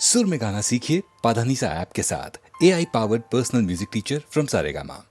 सुर में गाना सीखिए पाधानीसा ऐप के साथ। AI powered personal music teacher from Saregama.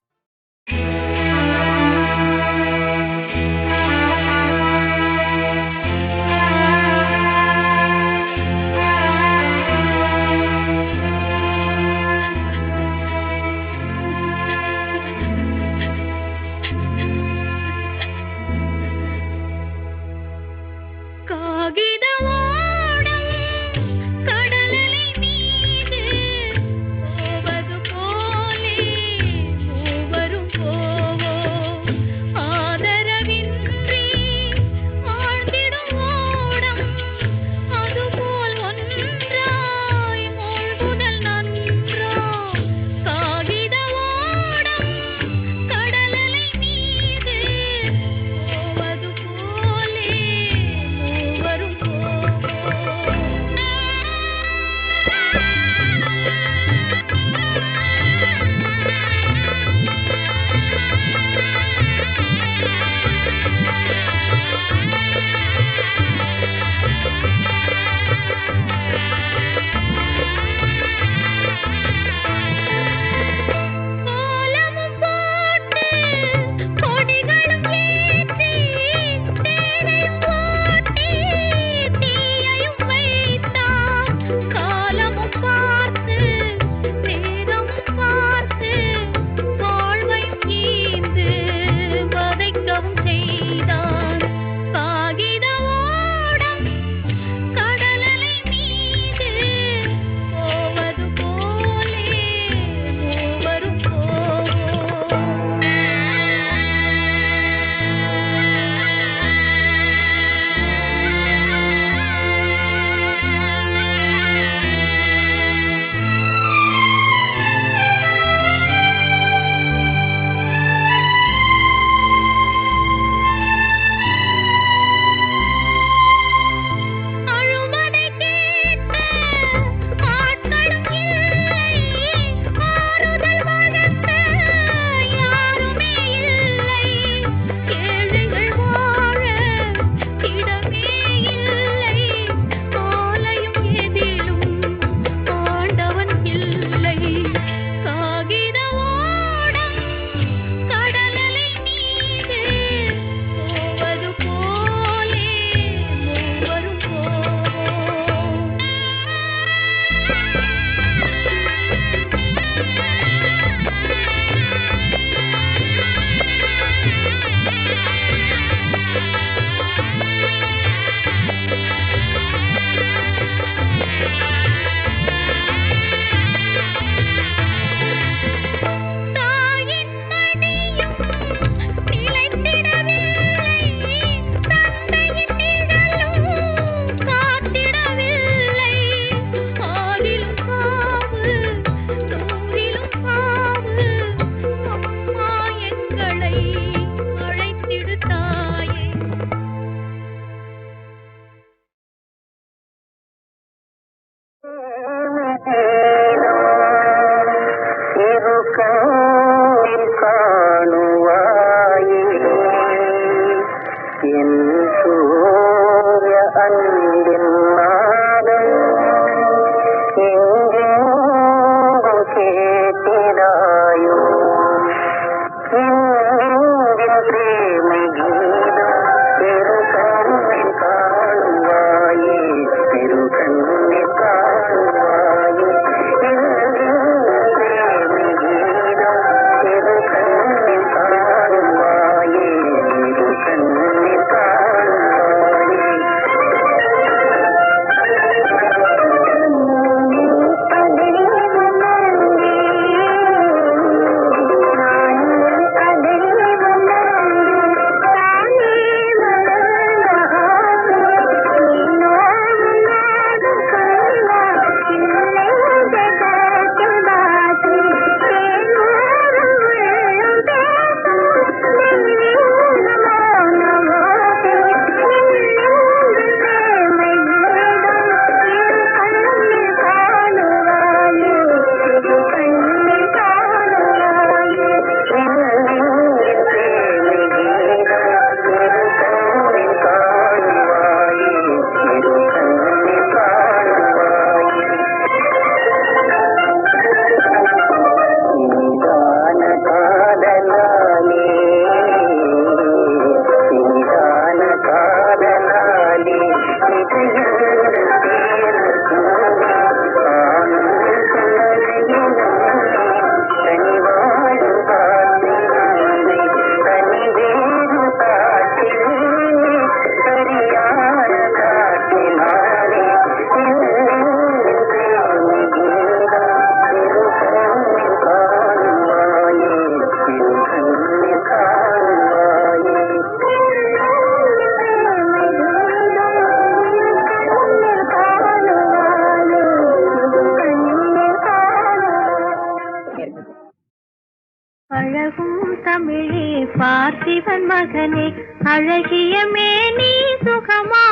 தமிழே பார்த்திபன் மகனே அழகிய மேனி சுகமா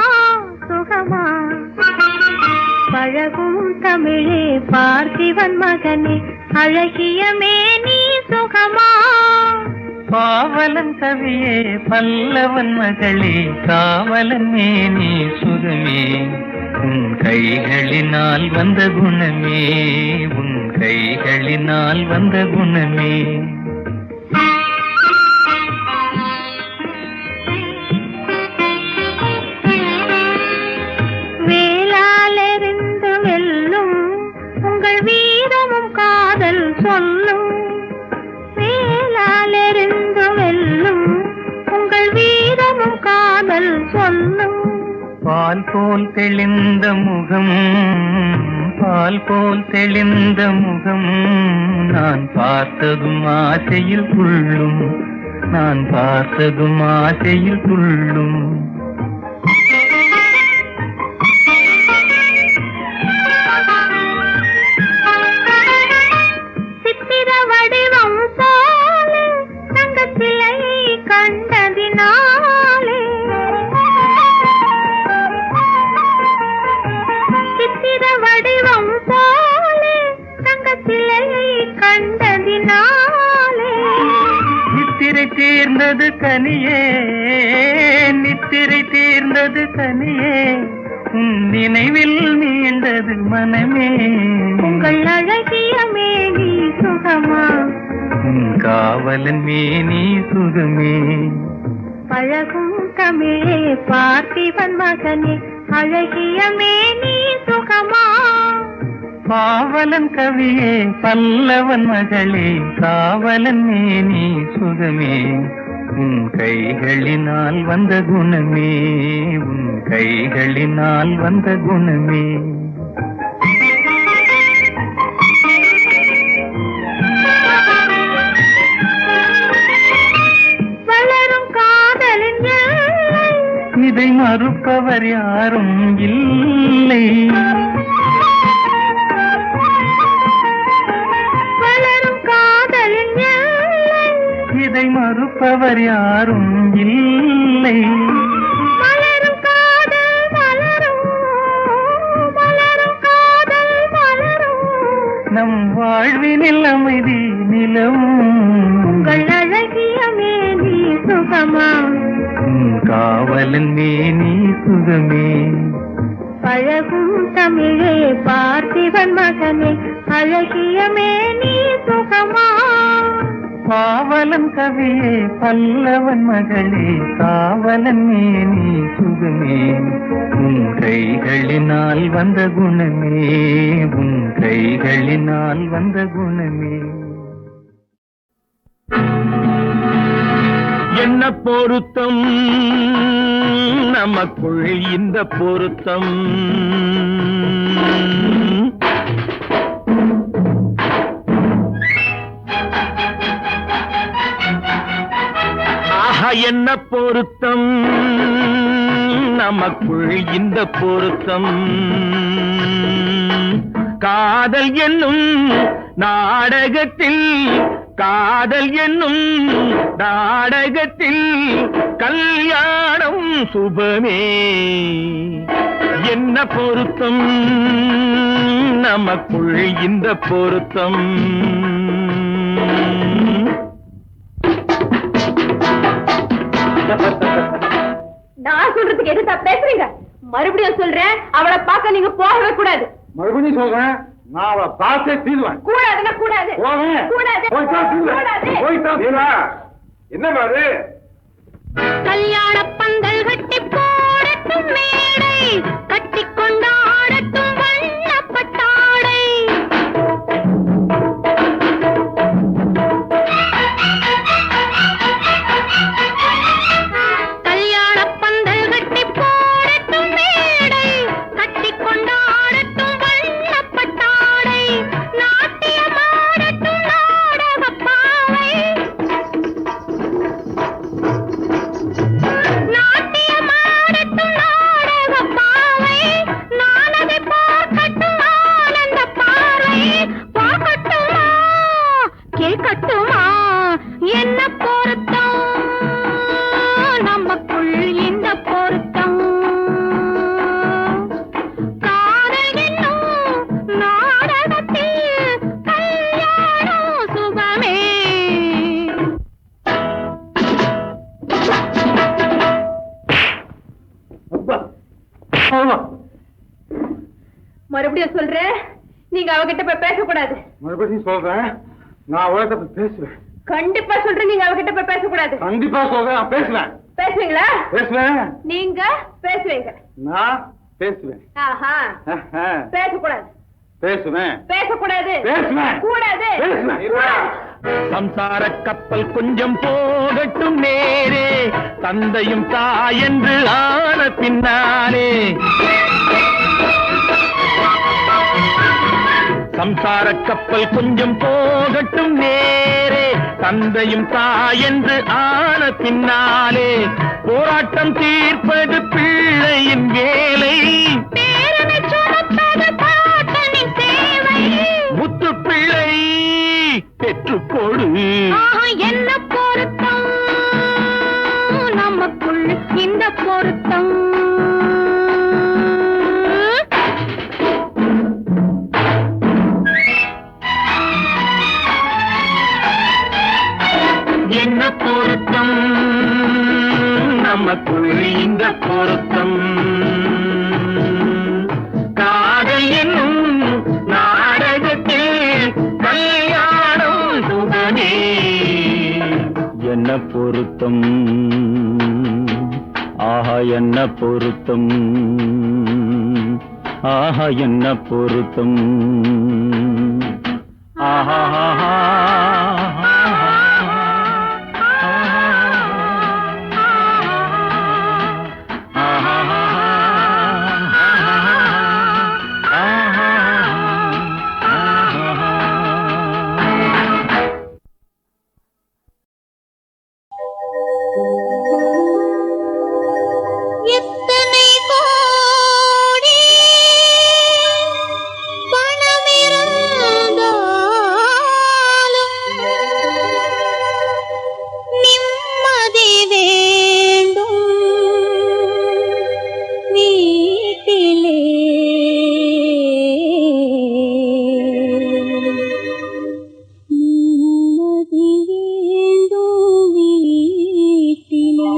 சுகமா. பழகும் தமிழே பார்த்திபன் மகனே அழகிய மேனி சுகமா. பாவலன் கவியே பல்லவன் மகளே காவலன் மேனி சுகமே. உன் கைகளினால் வந்த குணமே உன் கைகளினால் வந்த குணமே. வேளாலெறிந்து வெல்லும் உங்கள் வீரமும் காதல் சொல்லும். வேளாலெறிந்து வெல்லும் உங்கள் வீரமும் காதல் சொல்லும். பால் போல் தெளிந்த முகம் பால் போல் தெளிந்த முகம் நான் பார்த்ததும் ஆசையில் துள்ளும் நான் பார்த்ததும் ஆசையில் துள்ளும். சித்திர வடிவம் போல தங்கத்திலை கண்டதினாலே சித்திர வடிவம் போல தங்கத்திலை கண்டதினாலே. நித்திரை தீர்ந்தது கனியே நித்திரை தீர்ந்தது கனியே உன் நினைவில் மீண்டது மனமே. உங்கள் அழகிய மேனி சுகமா உன் காவலன் மேனி சுகமே. பழகும் தமிழே பார்த்திபன் மகனே அழகிய மேனி சுகமா. பாவலன் கவியே பல்லவன் மகளே காவலன் மேனி சுகமே. உன் கைகளினால் வந்த குணமே உன் கைகளினால் வந்த குணமே. வளரும் காதலின் எல்லை இதை மறுப்பவர் யாரும் இல்லை. வளரும் காதலின் எல்லை இதை மறுப்பவர் யாரும் இல்லை. மலரும் காதல் மலரும் மலரும் காதல் மலரும். நம் வாழ்வினில் அமைதி நிலவும். உங்கள் அழகிய மேனி சுகமா உன் காவலன் மேனி சுகமே. பழகும் தமிழே பார்த்திபன் மகனே அழகிய மேனி சுகமா. பாவலன் கவியே பல்லவன் மகளே காவலன் மேனி சுகமே. உன் கைகளினால் வந்த குணமே உன் கைகளினால் வந்த குணமே. என்ன பொருத்தம் நமக்குள் இந்த பொருத்தம். ஆஹா என்ன பொருத்தம் நமக்குள் இந்த பொருத்தம். காதல் என்னும் நாடகத்தில் காதல் என்னும் நாடகத்தில் கல்யாணம் சுபமே. என்ன பொருத்தம் நமக்குள் இந்த பொருத்தம். நான் சொல்றதுக்கு எதுக்கு பேசுறீங்க? மறுபடியும் சொல்றேன், அவளை பார்க்க நீங்க போகவே கூடாது. மறுபடியும் சொல்றேன், நான் அவளை பார்த்தே தீர்வேன். கூடாதுன்னா கூடாது. என்ன பாரு கல்யாண பந்தல் கட்டி போடட்டும் மேடை கட்டி கொண்டாடட்டும் வண்ணப்பட்டாடை. கல்யாண பந்தல் கட்டி போடட்டும் மேடை கட்டி கொண்டாடட்டும் வண்ணப்பட்டாடை. நாட்டியமாடட்டும் நாடகப் பாவை நாட்டியமாடட்டும் நாடகப் பாவை. நான் அதை பார்க்க மறுபடியும் சொல்றேன், நீங்க அவகிட்ட போய் பேசக்கூடாது. மறுபடியும் சொல்றேன், நான் அவகிட்ட போய் பேசுவேன். கண்டிப்பா சொல்றேன், நீங்க அவகிட்ட போய் பேசக்கூடாது. கண்டிப்பா சொல்றேன், நான் பேசுவேன். பேசுவீங்களா? பேசுவேன். நீங்க பேசுவீங்க. நான் பேசுவேன். ஆஹா. பேசக்கூடாது. பேசுவேன். பேசக்கூடாது. பேசுவேன். கூடாது. பேசுவேன். சம்சார கப்பல் கொஞ்சம் போகட்டும் நேரே, தந்தையும் தாயென்று ஆன பின்னாலே. சம்சார கப்பல் கொஞ்சம் போகட்டும் நேரே, தந்தையும் தாயென்று ஆன பின்னாலே. போராட்டம் தீர்ப்பது பிள்ளையின் வேலை, பேரனை சுமப்பது பாட்டனின் சேவை. முத்து பிள்ளை பெற்றுக்கொடு. என்ன பொருத்தம் நமக்குள் இந்த பொருத்தம். என்ன பொருத்தம் நமக்குள் இந்த பொருத்தம். காதல் என்னும் நாடகத்தில் கல்யாணம் சுகமே. என்ன பொருத்தம், ஆஹா என்ன பொருத்தம், ஆஹா என்ன பொருத்தம், ஆஹா எத்தனை கோடி பணமிருந்தாலும் நிம்மதி வேண்டும் வீட்டிலே. நிம்மதி வேண்டும் வீட்டிலே.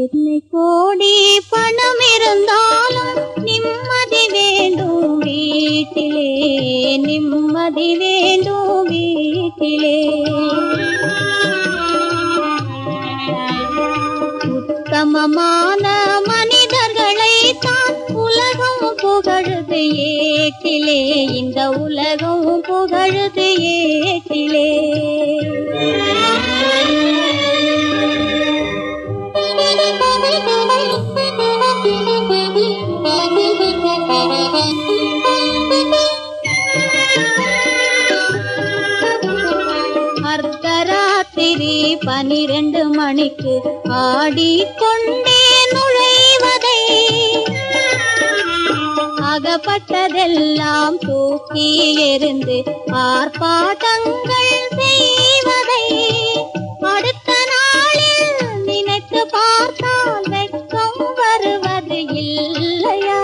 எத்தனை கோடி பணம் இருந்தாலும் நிம்மதி வேண்டும் வீட்டிலே. நிம்மதி வேண்டும் வீட்டிலே. உத்தமமான மனிதர்களை தான் உலகம் புகழுது ஏட்டிலே. இந்த உலகம் புகழுது ஏட்டிலே. அர்த்தராத்திரி 12 மணிக்கு ஆடிக்கொண்டே நுழைவதை, அகப்பட்டதெல்லாம் தூக்கி எறிந்து ஆர்ப்பாட்டங்கள் செய்வதை, அடுத்த நாளில் நினைத்து பார்த்தால் வெட்கம் வருவது இல்லையா?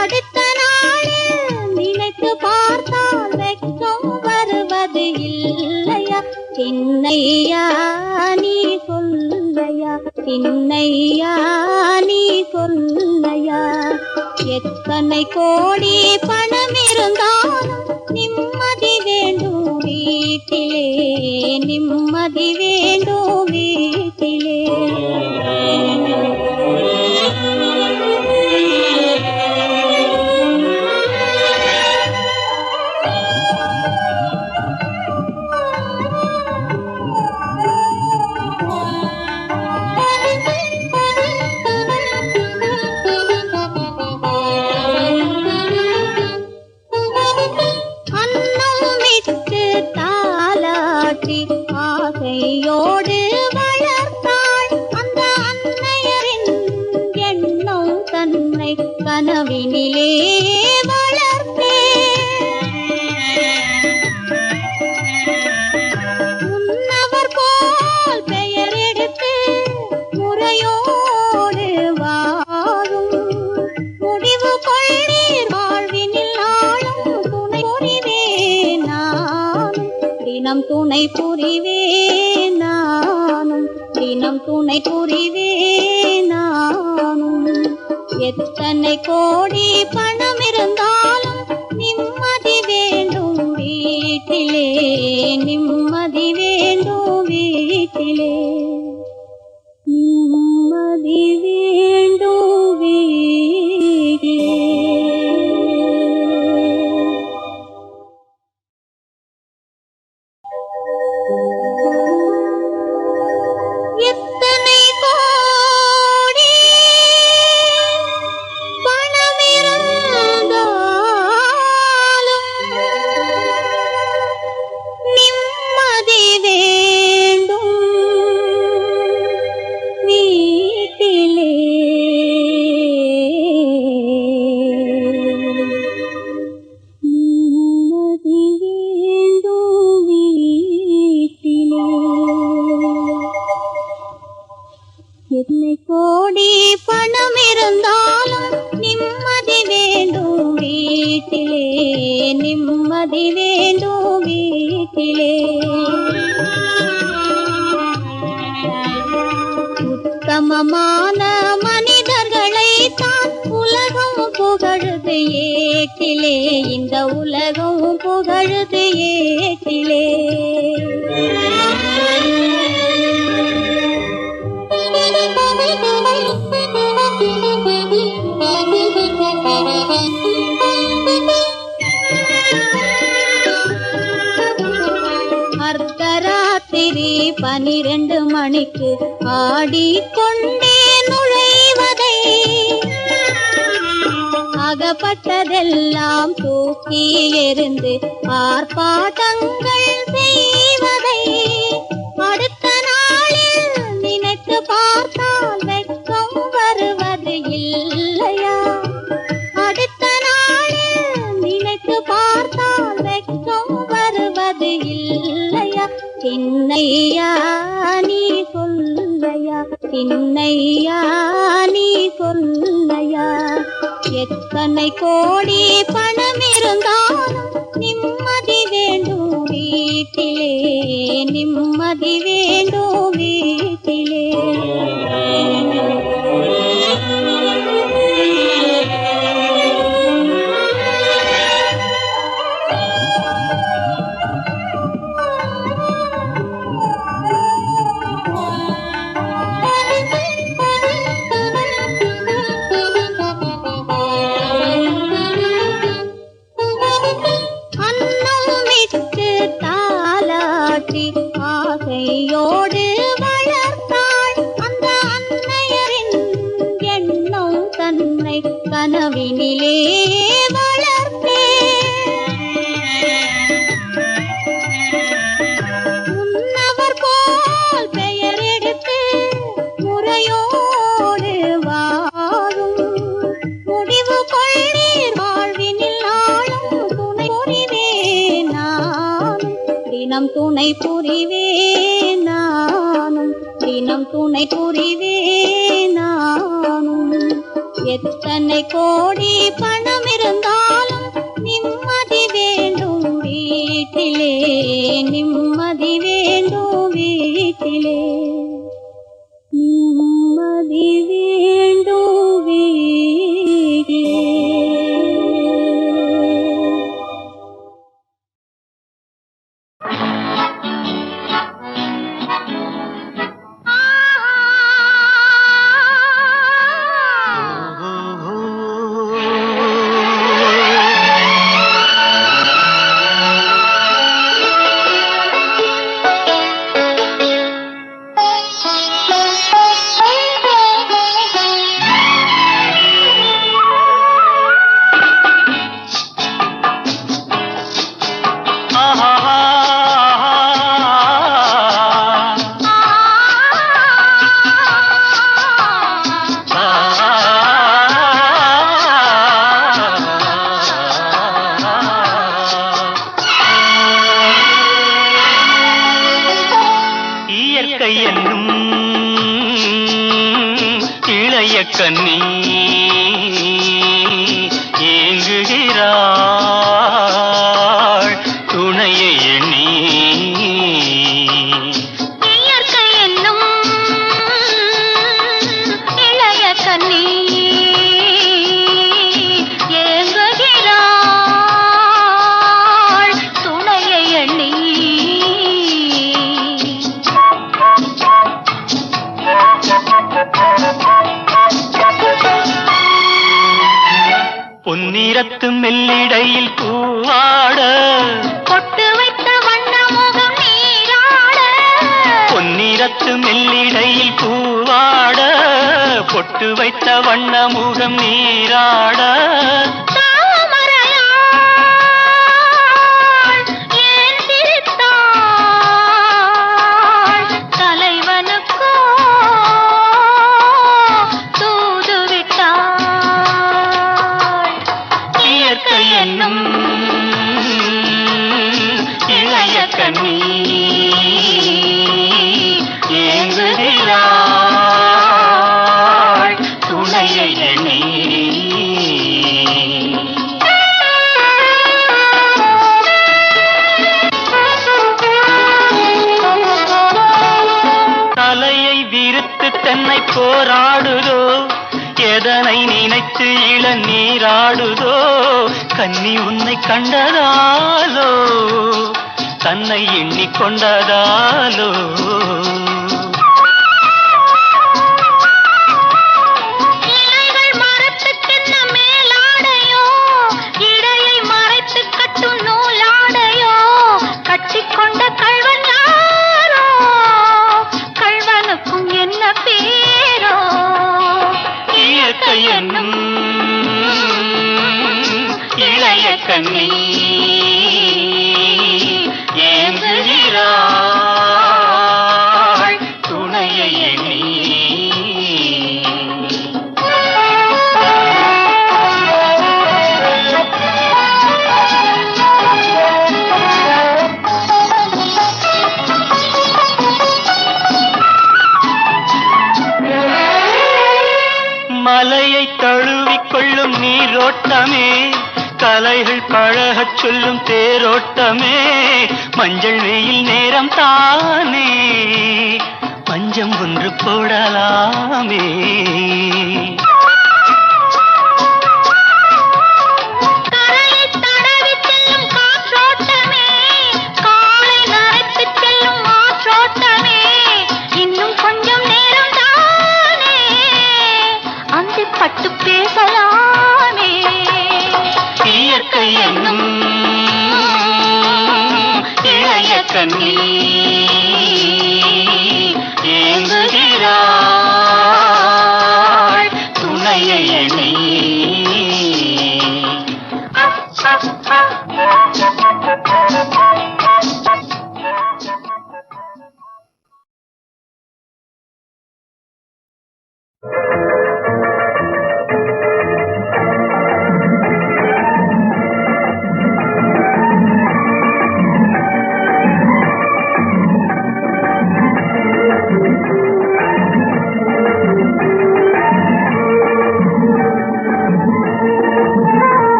அடுத்த நாளில் நினைத்து பார்த்தால் வெட்கம் வருவது இல்லையா? சின்னையா நீ சொல்லையா, சின்னையா நீ சொல்லையா. எத்தனை கோடி பணம் இருந்தாலும் நிம்மதி வேண்டும் வீட்டிலே. நிம்மதி வேண்டும் வீட்டிலே. அன்னமிட்டு தாலாட்டி ஆசையோடு வளர்த்தாள் அந்த அன்னையரின் எண்ணம் தன்னை கனவினிலே வளர்த்தே. முன்னவர் போல் பெயர் எடுத்து முறையோடு வாழும் முடிவு கொள்ளீர் வாழ்வினில் நாளும் துணை புரிவேன் நானும். தினம் துணை புரிவேன் நானும். தினம் துணை புரிவேன் நானும். எத்தனை கோடி பணம் இருந்தாலும் நிம்மதி வேண்டும் வீட்டிலே, நிம்மதி வேண்டும் வீட்டிலே, நிம்மதி வேண்டும் வீட்டிலே. எத்தனை கோடி பணமிருந்தாலும் நிம்மதி வேண்டும் வீட்டிலே, நிம்மதி வேண்டும் வீட்டிலே. எத்தனை கோடி பணம் இருந்தாலும் நிம்மதி வேண்டும் வீட்டிலே, நிம்மதி வேண்டும் வீட்டிலே. உத்தமமான மனிதர்களை தான் உலகம் புகழுது ஏட்டிலே, இந்த உலகம் புகழுது ஏட்டிலே. அர்த்தராத்திரி 12 மணிக்கு ஆடிக்கொண்டே நுழைவதை, அகப்பட்டதெல்லாம் தூக்கி எறிந்து ஆர்ப்பாட்டங்கள் செய்வதை, அடுத்த நாளில் நினைத்து பார்த்தால் வெட்கம் வருவது இல்லையா? அடுத்த நாளில் நினைத்து பார்த்தால் வெட்கம் வருவது இல்லையா? சின்னையா நீ சொல்லையா, சின்னையா நீ சொல்லையா? எத்தனை கோடி பணம் இருந்தாலும் நிம்மதி வேண்டும் வீட்டிலே, நிம்மதி வேண்டும் வீட்டிலே. ஆசையோடு வளர்த்தாள் அந்த அன்னையரின் எண்ணம் தன்னை கனவினிலே வளர்த்தே. முன்னவர் போல் பெயர் எடுத்து முறையோடு வாழும் முடிவு கொள்ளீர் வாழ்வினில் நாளும் துணை புரிவேன் நானும், தினம் துணை புரிவேன் நானும், தினம் துணை புரிவேன் நானும். எத்தனை கோடி பணம் இருந்தாலும் நிம்மதி வேண்டும் வீட்டிலே, நிம்மதி வேண்டும் வீட்டிலே, நிம்மதி வேண்டும் வீட்டிலே. கண்ணி ஏங்குகிறாள் துணையை எண்ணி. இயற்கை என்னும் இளைய கண்ணி பொன்னிறத்து மெல்லிடையில் பூவாட பொட்டு வைத்த வண்ண முகம் நீராட பொன்னிறத்து மெல்லிடையில் பூவாட பொட்டு வைத்த வண்ண முகம் நீராட தாமரையாள் ஏன் சிரித்தாள் தலைவனுக்கோ தூது விட்டாள் இயற்கை என்னும் இளைய கண்ணி ஏங்குகிறாள் துணையை எண்ணி தலையை விரித்து தென்னை போராடுதோ எதனை நினைத்து இளநீராடுதோ கன்னி உன்னை கண்டதாலோ தன்னை எண்ணிக்கொண்டதாலோ இலைகள் மரத்துக்கென்ன மேலாடையோ இடையை மறைத்து கட்டும் நூலாடையோ கட்டிக்கொண்ட கள்வன் யாரோ கள்வனுக்கும் என்ன பேரோ இயற்கை என்னும் இளைய கண்ணி ஏங்குகிறாள் துணையை எண்ணி மலையை தழுவிக்கொள்ளும் நீரோட்டமே கலைகள் பழகச் சொல்லும் தேரோட்டமே மஞ்சள் வெயில் நேரம் தானே பஞ்சம் ஒன்று போடலாமே கரையை தடவி செல்லும் காற்றோட்டமே காலை நரைத்து செல்லும் ஆற்றோட்டமே இன்னும் கொஞ்சம் நேரம் தானே அந்தி பட்டு பேசலாமே இயற்கை என்னும் இளைய கண்ணி ஏங்குகிறாள் துணையை எண்ணி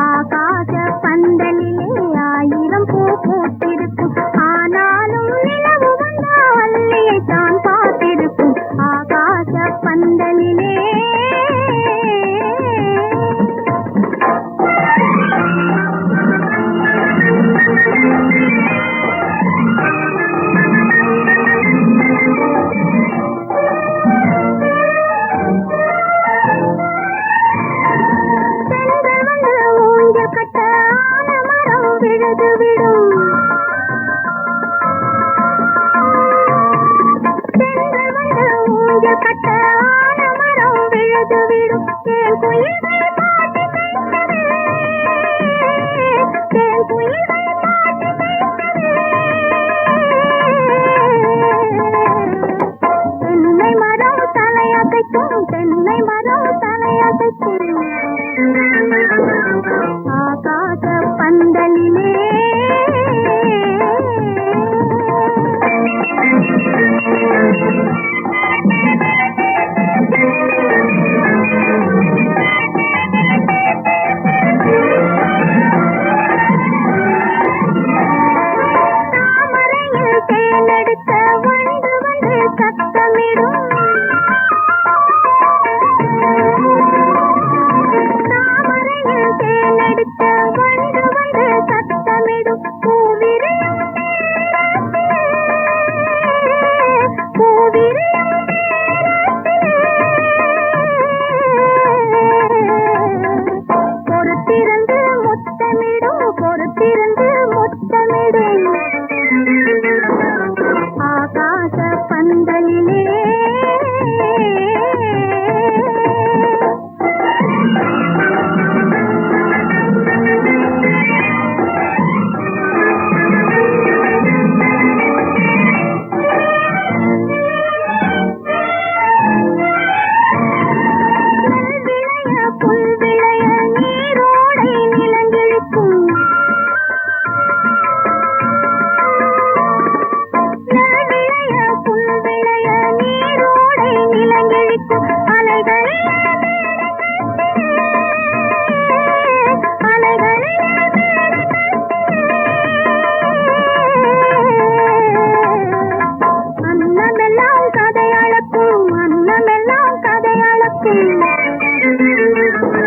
ஆகாச பந்தலிலே ஆயிரம் பூ பூத்திருக்கும் ஆனாலும் நிலவு வந்தால் அல்லியை தான் பார்த்திருக்கும் ஆகாச பந்தலிலே பெண்கள் வந்து ஊஞ்சல் கட்ட ஆலமரம் விழுது விடும் பெண்கள் வந்து ஊஞ்சல் கட்ட ஆலமரம் விழுது விடும் தேன் குயில்கள் பாட்டு கேட்கவே தேன் குயில்கள் பாட்டு கேட்கவே தென்னை மரம் தலையசைக்கும் தென்னை மரம் தலையசைக்கும் ஆகாச பந்தலிலே தாமரையில் தேனெடுத்த வண்டு வந்து சத்தமிடும் பூத்திருக்கும்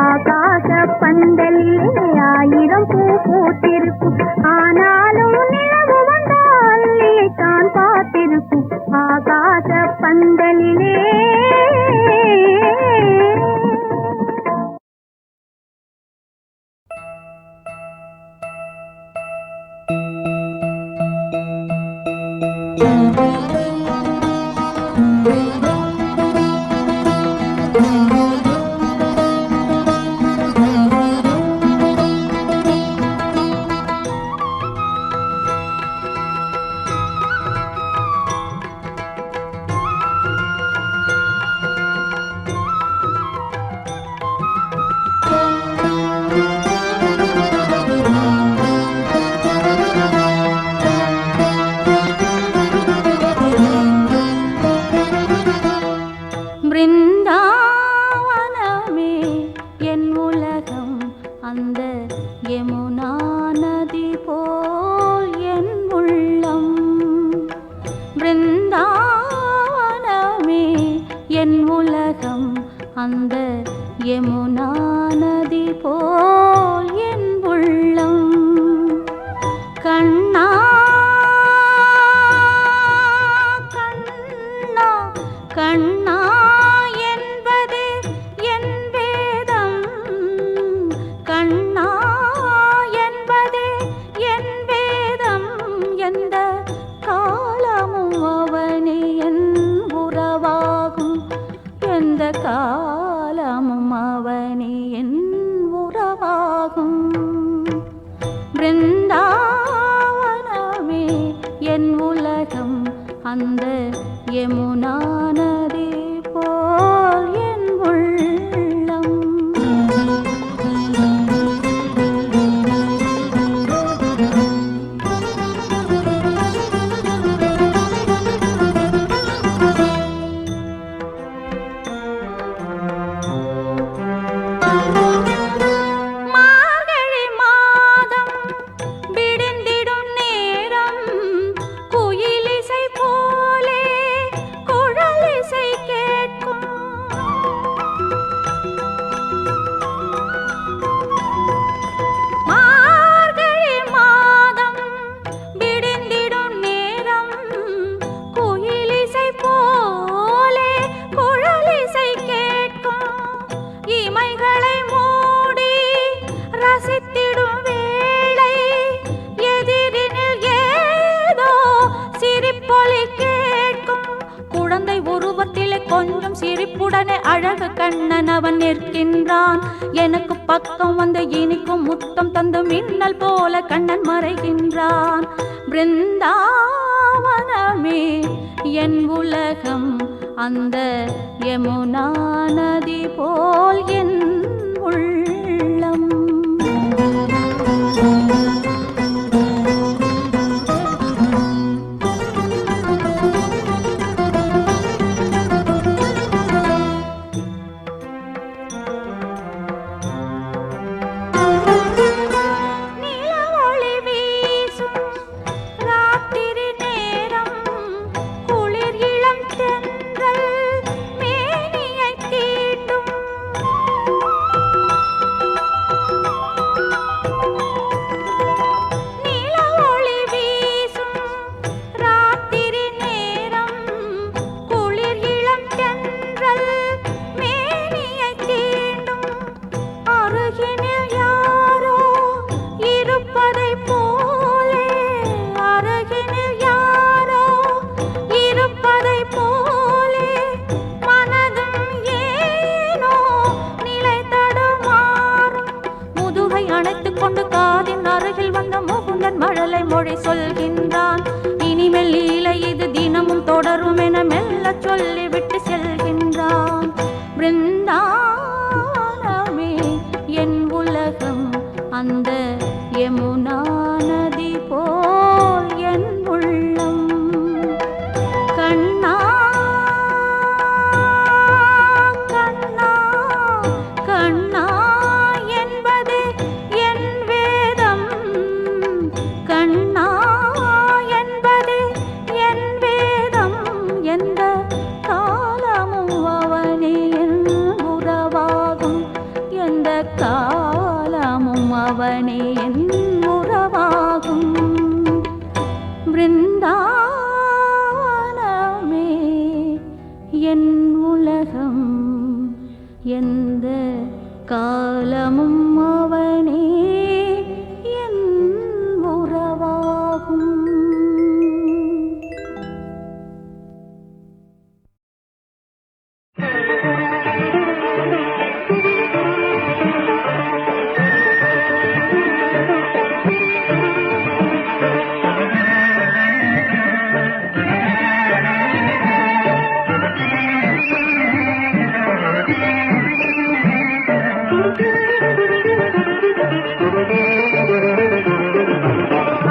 ஆகாச பந்தலிலே 1000 பூ பூத்திருக்கும் ஆனாலும் நிலவு வந்தால் தான் பார்த்திருக்கும் ஆகாச பந்தலிலே பிருந்தாவனமே என் உலகம் அந்த யமுனா நதி போல் என் உள்ளம் பிருந்தாவனமே என் உலகம் அந்த யமுனா நதி போல் என் உள்ளம் கண்ணா கண்ணா கண்ணா என்பது என் வேதம் கண்ணா என்பது என் வேதம் எந்த காலமும் அவனே என் உறவாகும் எந்த காலமும் அவனே என் உறவாகும் பிருந்தாவனமே என் உலகம் அந்த யமுனா நதி போல் என் உள்ளம் மார்கழி மாதம் விடிந்திடும் நேரம் குயிலிசை போலே குழலிசை கேட்கும் மார்கழி மாதம் விடிந்திடும் நேரம் குயிலிசை போலே குழலிசை கேட்கும் இமைகளை மூடி ரசித்திடும் வேளை எதிரினில் ஏதோ சிரிப்பொலி கேட்கும் குழந்தை உருவத்திலே கொஞ்சம் சிரிப்புடனே அழகு கண்ணன் அவன் நிற்கின்றான் எனக்கு பக்கம் வந்து இனிக்கும் முத்தம் தந்து மின்னல் போல கண்ணன் மறைகின்றான் பிருந்தாவனமே என் உலகம் அந்த யமுனா நதி போல் என் உள்ளம் நிலவொளி வீசும் ராத்திரி நேரம் குளிர் இளம் தென்றல் மேனியை தீண்டும் நிலவொளி வீசும் ராத்திரி நேரம் குளிர் இளம் தென்றல் மேனியை தீண்டும் அருகினில் யாரோ இருப்பதை போலே அருகினில் யாரோ இருப்பதை போலே மனதும் ஏனோ நிலை தடுமாறும் முதுகை அணைத்துக் கொண்டு காதின் அருகில் வந்த முகுந்தன் மழலை மொழி சொல்கின்றான் இனிமேல் லீலை இது தினமும் தொடரும் என மெல்ல சொல்லிவிட்டு செல்கின்றான் பிருந்தாவனமே என் உலகம் அந்த யமுனா நதி போல் என் உள்ளம் கண்ணா கண்ணா கண்ணா என்பது என் வேதம் கண்ணா என்பது என் வேதம் எந்த காலமும் அவனே அவனே என் உறவாகும். பிருந்தாவனமே என் உலகம், எந்த காலமும் அவனே என் உறவாகும்.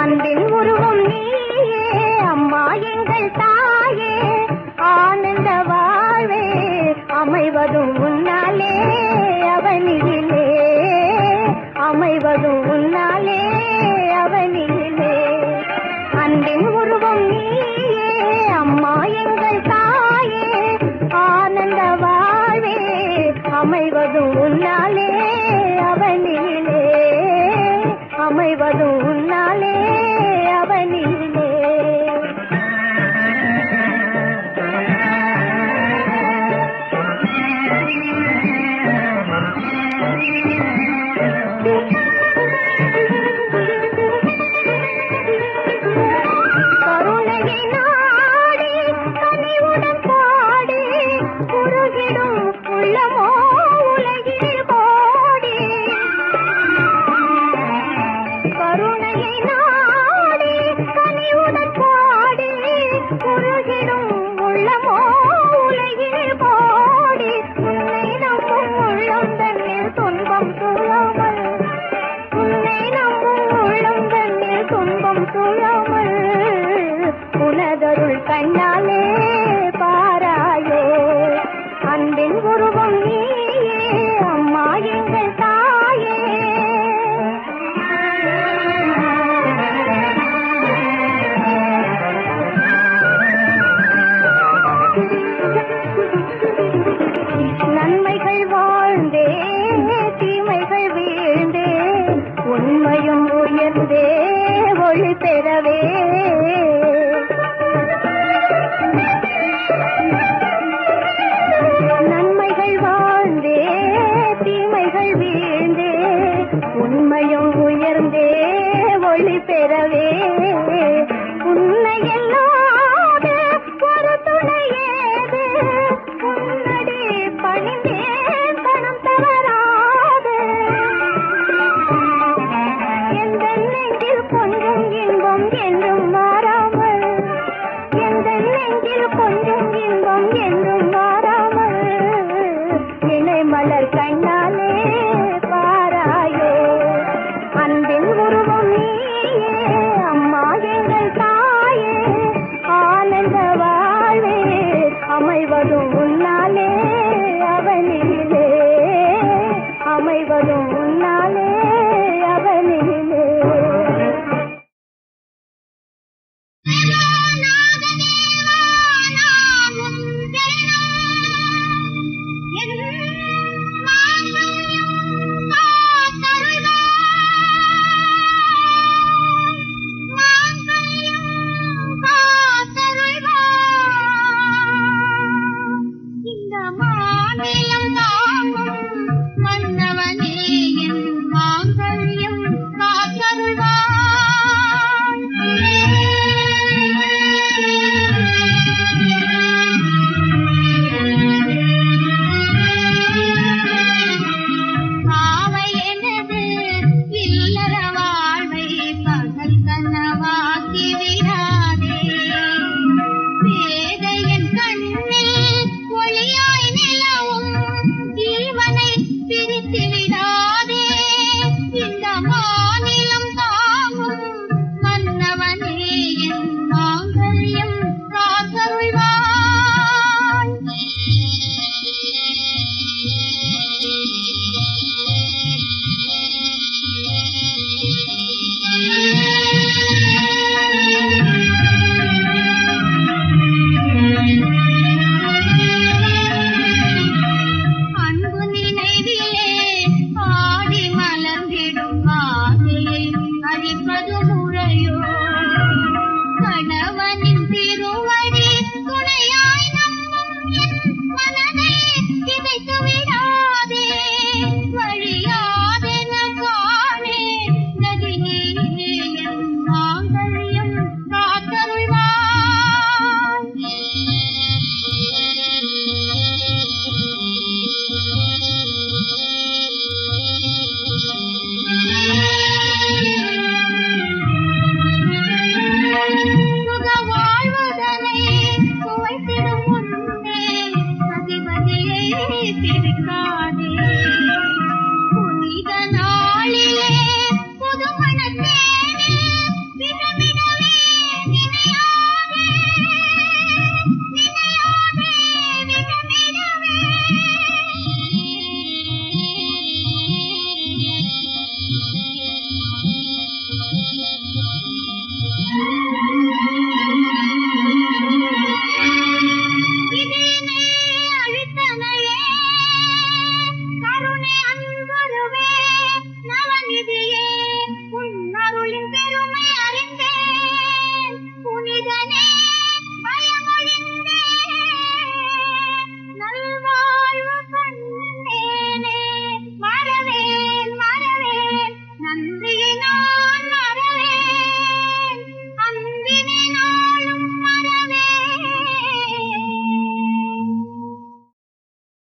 அன்பின் உருவம் நீயே அம்மா எங்கள் தாயே, ஆனந்த வாழ்வே அமைவதும் உன்னாலே அவனிலே, அமைவதும் உன்னாலே அவனிலே. அன்பின் உருவம் நீயே அம்மா எங்கள் தாயே, ஆனந்த வாழ்வே அமைவதும் உன்னாலே அவனிலே, அமைவதும் உன்னாலே அவனிலே. கருணையை நாடி கனிவுடன் பாடி உருகிடும் உள்ளமோ உலகில் கோடி. கருணையை நாடி கனிவுடன் பாடி உருகிடும் உள்ளமோ உலகில் கோடி. உன்னை நம்பும் உள்ளம் தன்னில் துன்பம் துழாமல், உன்னை நம்பும் உள்ளம் தன்னில் துன்பம் துழாமல், உனதருள் கண்ணாலே பாராயே. அன்பின் உருவம் நீயே அம்மா எங்கள் தாயே. நன்மைகள் வாழ்ந்தே தீமைகள் வீழ்ந்தே, உண்மையும் உயர்ந்தே ஒளி பெறவே. நன்மைகள் வாழ்ந்தே தீமைகள் வீழ்ந்தே, உண்மையும் உயர்ந்தே ஒளி பெறவே. உன்னை எல்லாத ஒரு துணையேது, உன்னடி பணிந்தேன் பணம் தவறாது. எந்த நெஞ்சில் கொஞ்சம் இன்பம் என்றும் மாறாமல், எந்த நெஞ்சில் கொஞ்சம் இன்பம் என்றும் மாறாமல், இணை மலர் கண்ணாலே பாராயே. அன்பின் உருவம் நீயே அம்மா எங்கள் தாயே, ஆனந்த வாழ்வே அமைவதும் உன்னாலே அவனிலே, அமைவதும் உன்னாலே அவனிலே. இந்த மாநிலம் தாங்கும் மன்னவனே என் சிரிக்காதே